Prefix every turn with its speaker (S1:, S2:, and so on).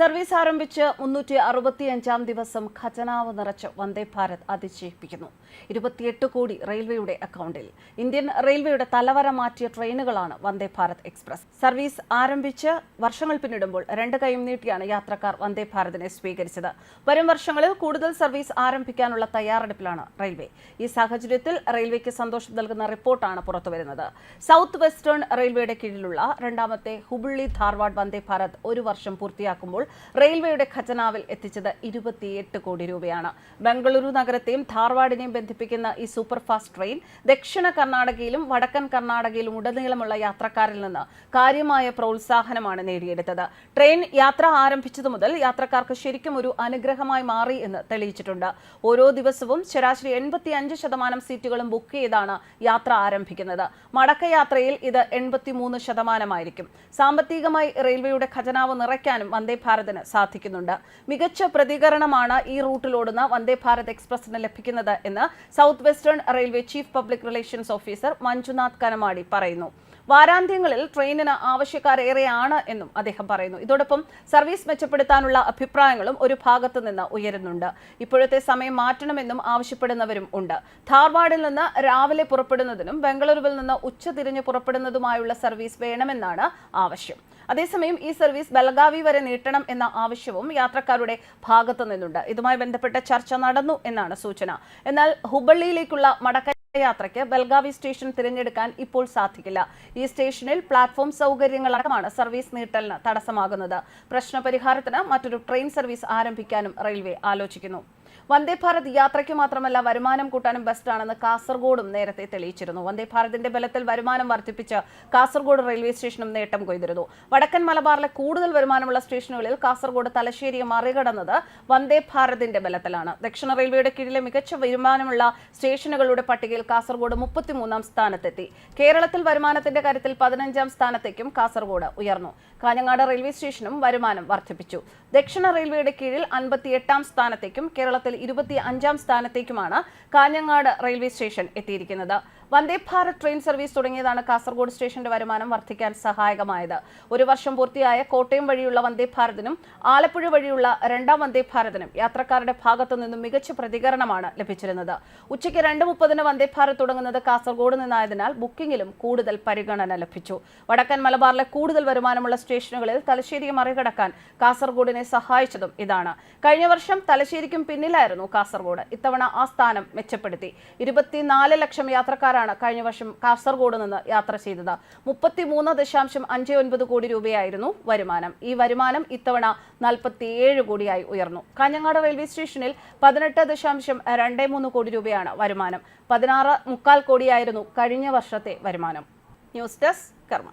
S1: Service ആരംഭിച്ച് 365 ദിവസം ഖജനാവ് നിറച്ച് വന്ദേ ഭാരത് അതിശയിപ്പിക്കുന്നു. 28 കോടി റെയിൽവേയുടെ അക്കൗണ്ടിൽ. ഇന്ത്യൻ റെയിൽവേയുടെ തലവര മാറ്റിയ ട്രെയിനുകളാണ് വന്ദേ ഭാരത് എക്സ്പ്രസ്. സർവീസ് ആരംഭിച്ച് വർഷങ്ങൾ പിന്നിടുമ്പോൾ രണ്ട് കൈയും നീട്ടിയാണ് യാത്രക്കാർ വന്ദേ ഭാരതിനെ സ്വീകരിച്ചത്. വരും വർഷങ്ങളിൽ കൂടുതൽ സർവീസ് ആരംഭിക്കാനുള്ള തയ്യാറെടുപ്പിലാണ് റെയിൽവേ. ഈ സാഹചര്യത്തിൽ റെയിൽവേക്ക് സന്തോഷം നൽകുന്ന റിപ്പോർട്ടാണ് പുറത്തുവരുന്നത്. സൗത്ത് വെസ്റ്റേൺ റെയിൽവേയുടെ കീഴിലുള്ള രണ്ടാമത്തെ ഹുബ്ലി ധാർവാഡ് വന്ദേ ഭാരത് ഒരു വർഷം പൂർത്തിയാക്കുമ്പോൾ റെയിൽവേയുടെ ഖജനാവിൽ എത്തിച്ചത് 28 കോടി രൂപയാണ്. ബംഗളൂരു നഗരത്തെയും ധാർവാഡിനെയും ബന്ധിപ്പിക്കുന്ന ഈ സൂപ്പർഫാസ്റ്റ് ട്രെയിൻ ദക്ഷിണ കർണാടകയിലും വടക്കൻ കർണാടകയിലും ഉടനീളമുള്ള യാത്രക്കാരിൽ നിന്ന് കാര്യമായ പ്രോത്സാഹനമാണ് നേടിയെടുത്തത്. ട്രെയിൻ യാത്ര ആരംഭിച്ചതു മുതൽ യാത്രക്കാർക്ക് ശരിക്കും ഒരു അനുഗ്രഹമായി മാറി എന്ന് തെളിയിച്ചിട്ടുണ്ട്. ഓരോ ദിവസവും ശരാശരി 85% സീറ്റുകളും ബുക്ക് ചെയ്താണ് യാത്ര ആരംഭിക്കുന്നത്. മടക്കയാത്രയിൽ ഇത് 83%. സാമ്പത്തികമായി റെയിൽവേയുടെ ഖജനാവ് നിറയ്ക്കാനും വന്ദേ ഭാരതിന് സാധിക്കുന്നുണ്ട്. മികച്ച പ്രതികരണമാണ് ഈ റൂട്ടിലോടുന്ന വന്ദേ ഭാരത് എക്സ്പ്രസിന് ലഭിക്കുന്നത് എന്ന് South Western Railway chief public relations officer Manjunath Kanamadi പറയുന്നു. വാരാന്ത്യങ്ങളിൽ ട്രെയിനിന് ആവശ്യക്കാരേറെയാണ് എന്നും അദ്ദേഹം പറയുന്നു. ഇതോടൊപ്പം സർവീസ് മെച്ചപ്പെടുത്താനുള്ള അഭിപ്രായങ്ങളും ഒരു ഭാഗത്തു നിന്ന് ഉയരുന്നുണ്ട്. ഇപ്പോഴത്തെ സമയം മാറ്റണമെന്നും ആവശ്യപ്പെടുന്നവരും ഉണ്ട്. ധാർവാഡിൽ നിന്ന് രാവിലെ പുറപ്പെടുന്നതിനും ബംഗളൂരുവിൽ നിന്ന് ഉച്ചതിരിഞ്ഞ് പുറപ്പെടുന്നതുമായുള്ള സർവീസ് വേണമെന്നാണ് ആവശ്യം. അതേസമയം ഈ സർവീസ് ബലഗാവി വരെ നീട്ടണം എന്ന ആവശ്യവും യാത്രക്കാരുടെ ഭാഗത്തു നിന്നുണ്ട്. ഇതുമായി ബന്ധപ്പെട്ട ചർച്ച നടന്നു എന്നാണ് സൂചന. എന്നാൽ ഹുബള്ളിയിലേക്കുള്ള മടക്ക യാത്രയ്ക്ക് ബൽഗാവി സ്റ്റേഷൻ തിരഞ്ഞെടുക്കാൻ ഇപ്പോൾ സാധിക്കില്ല. ഈ സ്റ്റേഷനിൽ പ്ലാറ്റ്ഫോം സൗകര്യങ്ങളടക്കമാണ് സർവീസ് നീട്ടലിന് തടസ്സമാകുന്നത്. പ്രശ്നപരിഹാരത്തിന് മറ്റൊരു ട്രെയിൻ സർവീസ് ആരംഭിക്കാനും റെയിൽവേ ആലോചിക്കുന്നു. വന്ദേ ഭാരത് യാത്രയ്ക്ക് മാത്രമല്ല വരുമാനം കൂട്ടാനും ബെസ്റ്റാണെന്ന് കാസർഗോഡും നേരത്തെ തെളിയിച്ചിരുന്നു. വന്ദേ ഭാരതിന്റെ ബലത്തിൽ വരുമാനം വർദ്ധിപ്പിച്ച് കാസർഗോഡ് റെയിൽവേ സ്റ്റേഷനും നേട്ടം കൊയ്തിരുന്നു. വടക്കൻ മലബാറിലെ കൂടുതൽ വരുമാനമുള്ള സ്റ്റേഷനുകളിൽ കാസർഗോഡ് തലശ്ശേരിയെ മറികടന്നത് വന്ദേ ഭാരതിന്റെ ബലത്തിലാണ്. ദക്ഷിണ റെയിൽവേയുടെ കീഴിലെ മികച്ച വരുമാനമുള്ള സ്റ്റേഷനുകളുടെ പട്ടികയിൽ കാസർഗോഡ് 33-ാം സ്ഥാനത്തെത്തി. കേരളത്തിൽ വരുമാനത്തിന്റെ കാര്യത്തിൽ 15-ാം സ്ഥാനത്തേക്കും കാസർഗോഡ് ഉയർന്നു. കാഞ്ഞങ്ങാട് റെയിൽവേ സ്റ്റേഷനും വരുമാനം വർദ്ധിപ്പിച്ചു. ദക്ഷിണ റെയിൽവേയുടെ കീഴിൽ 58-ാം സ്ഥാനത്തേക്കും കേരളത്തിൽ 25-ാം സ്ഥാനത്തേക്കുമാണ് കാഞ്ഞങ്ങാട് റെയിൽവേ സ്റ്റേഷൻ എത്തിയിരിക്കുന്നത്. വന്ദേ ഭാരത് ട്രെയിൻ സർവീസ് തുടങ്ങിയതാണ് കാസർഗോഡ് സ്റ്റേഷന്റെ വരുമാനം വർദ്ധിക്കാൻ സഹായകമായത്. ഒരു വർഷം പൂർത്തിയായ കോട്ടയം വഴിയുള്ള വന്ദേ ഭാരതിനും ആലപ്പുഴ വഴിയുള്ള രണ്ടാം വന്ദേ ഭാരതിനും യാത്രക്കാരുടെ ഭാഗത്തു നിന്നും മികച്ച പ്രതികരണമാണ് ലഭിച്ചിരുന്നത്. ഉച്ചയ്ക്ക് 2:30 വന്ദേ ഭാരത് തുടങ്ങുന്നത് കാസർഗോഡ് നിന്നായതിനാൽ ബുക്കിംഗിലും കൂടുതൽ പരിഗണന ലഭിച്ചു. വടക്കൻ മലബാറിലെ കൂടുതൽ വരുമാനമുള്ള സ്റ്റേഷനുകളിൽ തലശ്ശേരിയെ മറികടക്കാൻ കാസർഗോഡിനെ സഹായിച്ചതും ഇതാണ്. കഴിഞ്ഞ വർഷം തലശ്ശേരിക്കും പിന്നിലായിരുന്നു കാസർഗോഡ്. ഇത്തവണ ആ സ്ഥാനം മെച്ചപ്പെടുത്തി. 24 ലക്ഷം യാത്രക്കാരാണ് കഴിഞ്ഞ വർഷം കാസർഗോഡ് നിന്ന് യാത്ര ചെയ്തത്. 33.59 കോടി രൂപയായിരുന്നു വരുമാനം. ഈ വരുമാനം ഇത്തവണ 47 കോടിയായി ഉയർന്നു. കാഞ്ഞങ്ങാട് റെയിൽവേ സ്റ്റേഷനിൽ 18.23 കോടി രൂപയാണ് വരുമാനം. 16.25 കോടിയായിരുന്നു കഴിഞ്ഞ വർഷത്തെ വരുമാനം. ന്യൂസ് ഡെസ്ക് കർമ്മ.